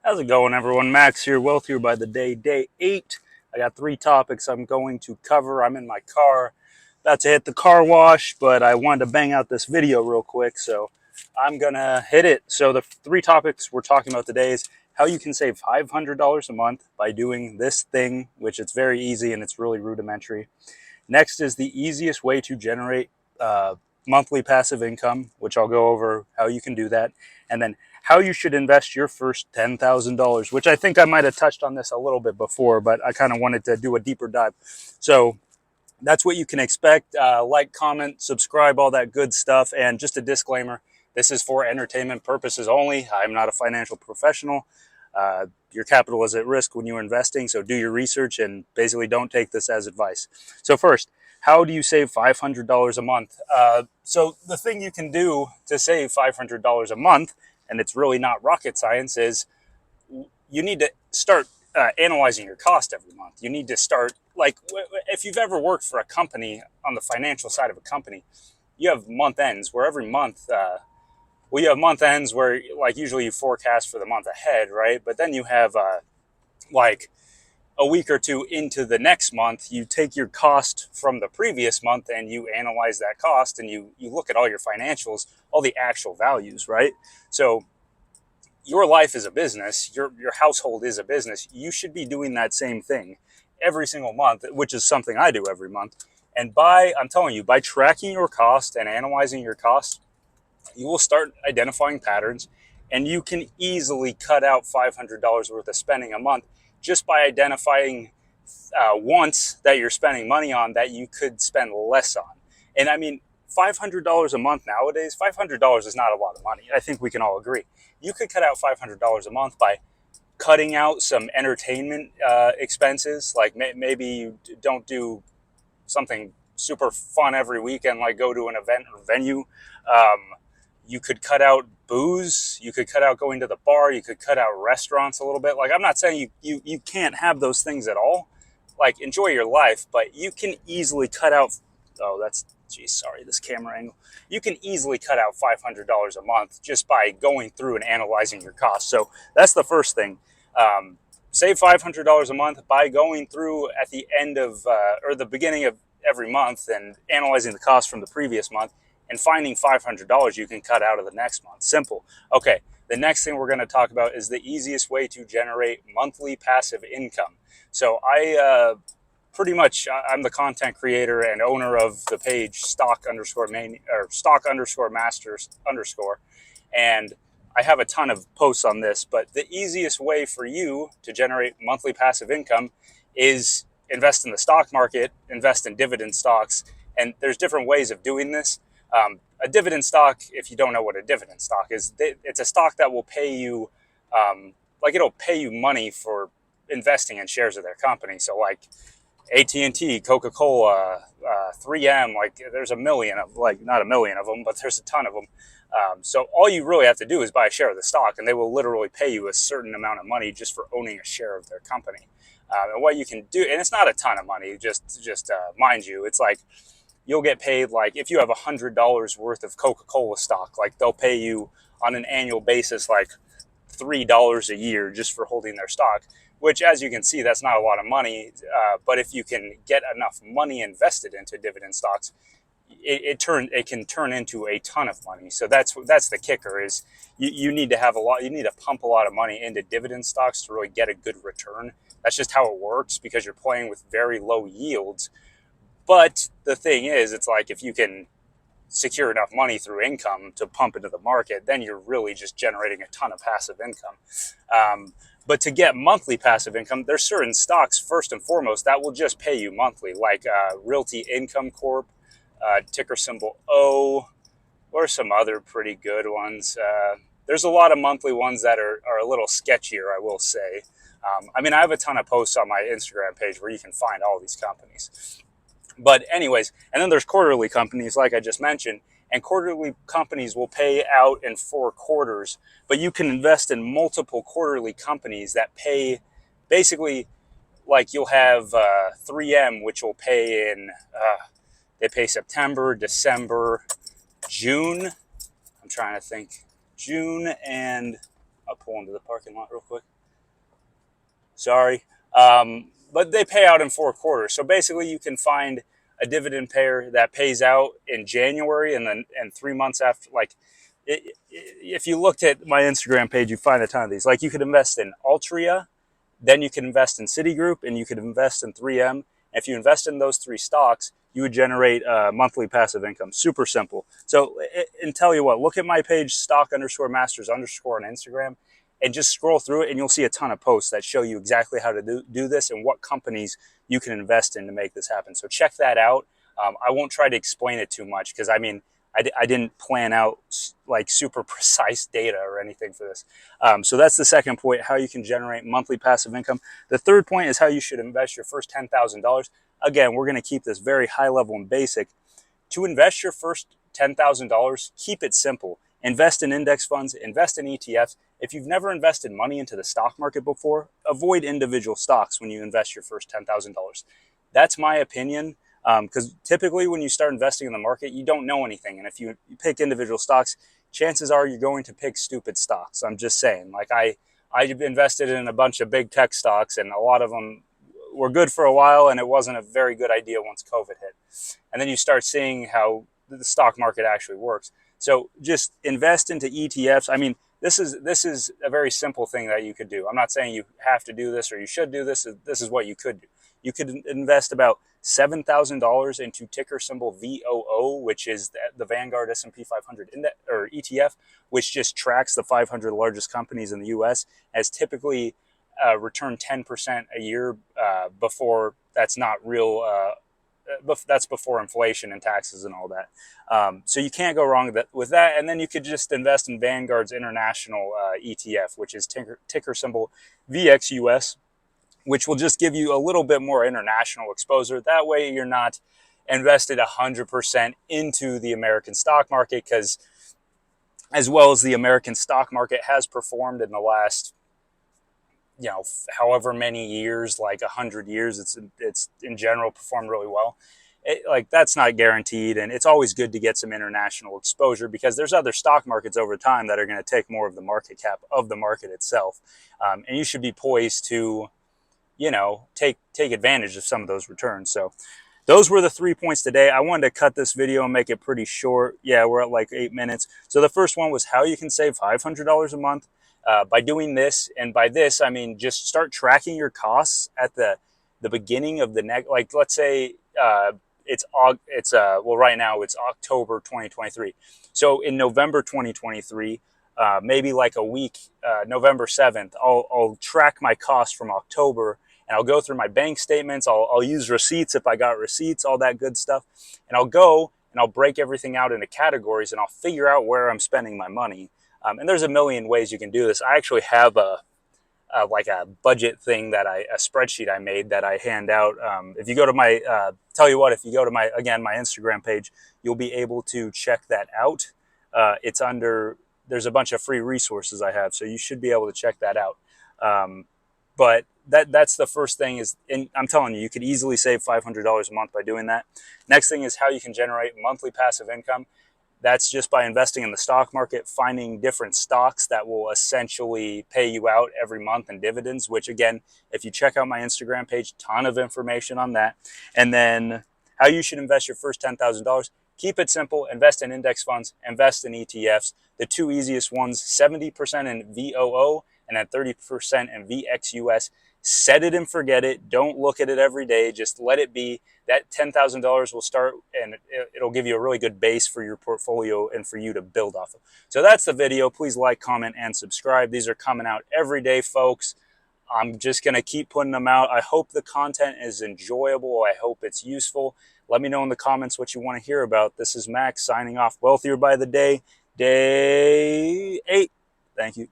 How's it going, everyone? Max here, Wealthier by the day 8. I got 3 topics I'm going to cover. I'm in my car, about to hit the car wash, but I wanted to bang out this video real quick, so I'm gonna hit it. So the 3 topics we're talking about today is how you can save $500 a month by doing this thing, which it's very easy and it's really rudimentary. Next is the easiest way to generate uh, monthly passive income, which I'll go over how you can do that. And then how you should invest your first $10,000, which I think I might have touched on this a little bit before, but I kind of wanted to do a deeper dive. So that's what you can expect. Like, comment, subscribe, all that good stuff. And just a disclaimer, this is for entertainment purposes only. I'm not a financial professional. Your capital is at risk when you're investing, so do your research and basically don't take this as advice. So first, how do you save $500 a month? So the thing you can do to save $500 a month, and it's really not rocket science, is you need to start analyzing your cost every month. You need to start, like, if you've ever worked for a company on the financial side of a company, you have month ends where every month, you have month ends where, like, usually you forecast for the month ahead, right? But then you have, like, a week or two into the next month, you take your cost from the previous month and you analyze that cost and you look at all your financials, all the actual values, right? So your life is a business, your household is a business. You should be doing that same thing every single month, which is something I do every month. And I'm telling you, by tracking your cost and analyzing your cost, you will start identifying patterns, and you can easily cut out $500 worth of spending a month just by identifying wants that you're spending money on that you could spend less on. And I mean, $500 a month nowadays, $500 is not a lot of money. I think we can all agree. You could cut out $500 a month by cutting out some entertainment expenses. Like maybe you don't do something super fun every weekend, like go to an event or venue. You could cut out booze. You could cut out going to the bar. You could cut out restaurants a little bit. Like, I'm not saying you can't have those things at all. Like, enjoy your life, but you can easily cut out. Oh, geez, sorry, this camera angle. You can easily cut out $500 a month just by going through and analyzing your costs. So that's the first thing. Save $500 a month by going through at the end of or the beginning of every month and analyzing the cost from the previous month and finding $500 you can cut out of the next month. Simple. Okay, the next thing we're going to talk about is the easiest way to generate monthly passive income. So I'm the content creator and owner of the page stock underscore masters underscore, and I have a ton of posts on this, but the easiest way for you to generate monthly passive income is invest in the stock market, invest in dividend stocks, and there's different ways of doing this. A dividend stock, if you don't know what a dividend stock is, it's a stock that will pay you, it'll pay you money for investing in shares of their company. So like AT&T, Coca-Cola, 3M, like there's not a million of them, but there's a ton of them. So all you really have to do is buy a share of the stock, and they will literally pay you a certain amount of money just for owning a share of their company. And what you can do, and it's not a ton of money, just mind you, it's like you'll get paid, like if you have $100 worth of Coca-Cola stock, like they'll pay you on an annual basis like $3 a year just for holding their stock, which, as you can see, that's not a lot of money. But if you can get enough money invested into dividend stocks, it can turn into a ton of money. So that's the kicker, is you need to pump a lot of money into dividend stocks to really get a good return. That's just how it works, because you're playing with very low yields. But the thing is, it's like if you can secure enough money through income to pump into the market, then you're really just generating a ton of passive income. But to get monthly passive income, there's certain stocks, first and foremost, that will just pay you monthly, like Realty Income Corp, ticker symbol O, or some other pretty good ones. There's a lot of monthly ones that are a little sketchier, I will say. I have a ton of posts on my Instagram page where you can find all these companies. But anyways, and then there's quarterly companies, like I just mentioned, and quarterly companies will pay out in 4 quarters, but you can invest in multiple quarterly companies that pay, basically, like you'll have 3M, which will pay they pay September, December, June. I'm trying to think. June, and I'll pull into the parking lot real quick. Sorry. But they pay out in 4 quarters. So basically, you can find a dividend payer that pays out in January and then and 3 months after. Like, if you looked at my Instagram page, you find a ton of these. Like, you could invest in Altria, then you could invest in Citigroup, and you could invest in 3M. If you invest in those three stocks, you would generate monthly passive income. Super simple. So, and tell you what, look at my page, stock_masters_ on Instagram, and just scroll through it, and you'll see a ton of posts that show you exactly how to do this and what companies you can invest in to make this happen. So check that out. I won't try to explain it too much because I mean, I didn't plan out like super precise data or anything for this. So that's the second point, how you can generate monthly passive income. The third point is how you should invest your first $10,000. Again, we're going to keep this very high level and basic. To invest your first $10,000, keep it simple. Invest in index funds, invest in ETFs. If you've never invested money into the stock market before, avoid individual stocks when you invest your first $10,000. That's my opinion, because typically when you start investing in the market, you don't know anything. And if you pick individual stocks, chances are you're going to pick stupid stocks. I'm just saying. Like I've invested in a bunch of big tech stocks, and a lot of them were good for a while, and it wasn't a very good idea once COVID hit. And then you start seeing how the stock market actually works. So just invest into ETFs. I mean, this is a very simple thing that you could do. I'm not saying you have to do this or you should do this. This is what you could do. You could invest about $7,000 into ticker symbol VOO, which is the Vanguard S&P 500 index, or ETF, which just tracks the 500 largest companies in the U.S. Has typically returned 10% a year before. That's not real. That's before inflation and taxes and all that. So you can't go wrong with that. And then you could just invest in Vanguard's international ETF, which is ticker symbol VXUS, which will just give you a little bit more international exposure. That way you're not invested 100% into the American stock market, because as well as the American stock market has performed in the last, however many years, like 100 years, it's in general performed really well. Like that's not guaranteed, and it's always good to get some international exposure because there's other stock markets over time that are going to take more of the market cap of the market itself, and you should be poised to, take advantage of some of those returns. So those were the 3 points today. I wanted to cut this video and make it pretty short. Yeah, we're at like 8 minutes. So the first one was how you can save $500 a month by doing this. And by this, I mean, just start tracking your costs at the beginning of the next, like let's say right now it's October 2023. So in November 2023, maybe like a week, November 7th, I'll track my costs from October, and I'll go through my bank statements. I'll use receipts if I got receipts, all that good stuff. And I'll go and I'll break everything out into categories, and I'll figure out where I'm spending my money. And there's a million ways you can do this. I actually have like a budget thing a spreadsheet I made that I hand out. If you go to my, if you go to my Instagram page, you'll be able to check that out. It's there's a bunch of free resources I have, so you should be able to check that out. But that's the first thing and I'm telling you, you could easily save $500 a month by doing that. Next thing is how you can generate monthly passive income. That's just by investing in the stock market, finding different stocks that will essentially pay you out every month in dividends, which again, if you check out my Instagram page, ton of information on that. And then how you should invest your first $10,000. Keep it simple. Invest in index funds, invest in ETFs. The two easiest ones, 70% in VOO and then 30% in VXUS. Set it and forget it. Don't look at it every day. Just let it be. That $10,000 will start, and it'll give you a really good base for your portfolio and for you to build off of. So that's the video. Please like, comment, and subscribe. These are coming out every day, folks. I'm just going to keep putting them out. I hope the content is enjoyable. I hope it's useful. Let me know in the comments what you want to hear about. This is Max signing off. Wealthier by the day, day 8. Thank you.